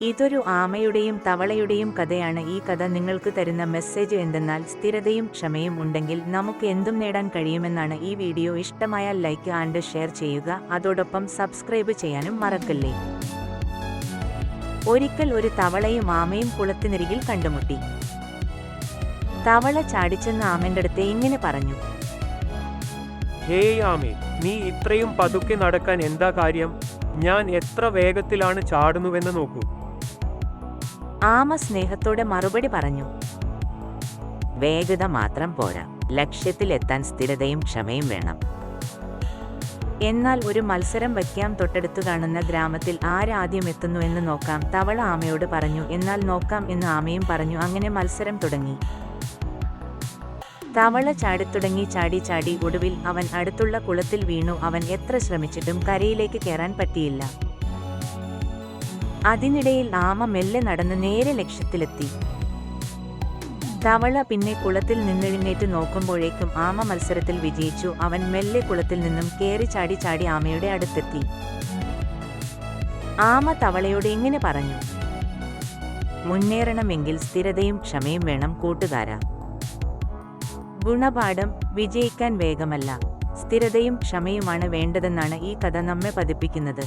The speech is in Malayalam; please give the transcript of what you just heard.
ഇതൊരു ആമയുടെയും തവളയുടെയും കഥയാണ്. ഈ കഥ നിങ്ങൾക്ക് തരുന്ന മെസ്സേജ് എന്തെന്നാൽ സ്ഥിരതയും ക്ഷമയും ഉണ്ടെങ്കിൽ നമുക്ക് എന്തും നേടാൻ കഴിയുമെന്നാണ്. ഈ വീഡിയോ ഇഷ്ടമായാൽ ലൈക്ക് ആൻഡ് ഷെയർ ചെയ്യുക, അതോടൊപ്പം സബ്സ്ക്രൈബ് ചെയ്യാനും മറക്കല്ലേ. ഒരിക്കൽ ഒരു തവളയും ആമയും കുളത്തിനരികിൽ കണ്ടുമുട്ടി. തവള ചാടിച്ചെന്ന് ആമന്റെ അടുത്ത് ഇങ്ങനെ പറഞ്ഞു: ഹേയ് ആമേ, നീ ഇത്രയും പതുക്കെ നടക്കാൻ എന്താ കാര്യം? ഞാൻ എത്ര വേഗത്തിലാണ് ചാടുന്നുവെന്ന് നോക്കൂ. ആമ സ്നേഹത്തോടെ മറുപടി പറഞ്ഞു: വേഗത മാത്രം പോരാ, ലക്ഷ്യത്തിലെത്താൻ സ്ഥിരതയും ക്ഷമയും വേണം. എന്നാൽ ഒരു മത്സരം വയ്ക്കാം, തൊട്ടടുത്തു കാണുന്ന ഗ്രാമത്തിൽ ആരാദ്യം എത്തുന്നു എന്ന് നോക്കാം. തവള ആമയോട് പറഞ്ഞു. എന്നാൽ നോക്കാം എന്ന് ആമയും പറഞ്ഞു. അങ്ങനെ മത്സരം തുടങ്ങി. തവള ചാടിത്തുടങ്ങി. ചാടി ചാടി ഒടുവിൽ അവൻ അടുത്തുള്ള കുളത്തിൽ വീണു. അവൻ എത്ര ശ്രമിച്ചിട്ടും കരയിലേക്ക് കയറാൻ പറ്റിയില്ല. അതിനിടയിൽ ആമ മെല്ലെ നടന്ന് നേരെ ലക്ഷ്യത്തിലെത്തി. തവള പിന്നെ കുളത്തിൽ നിന്നെഴുന്നേറ്റ് നോക്കുമ്പോഴേക്കും ആമ മത്സരത്തിൽ വിജയിച്ചു. അവൻ മെല്ലെ കുളത്തിൽ നിന്നും കേറി ചാടി ചാടി ആമയുടെ അടുത്തെത്തി. ആമ തവളയോട് ഇങ്ങനെ പറഞ്ഞു: മുന്നേറണമെങ്കിൽ സ്ഥിരതയും ക്ഷമയും വേണം കൂട്ടുകാരാ. ഗുണപാഠം: വിജയിക്കാൻ വേഗമല്ല, സ്ഥിരതയും ക്ഷമയുമാണ് വേണ്ടതെന്നാണ് ഈ കഥ നമ്മെ പഠിപ്പിക്കുന്നത്.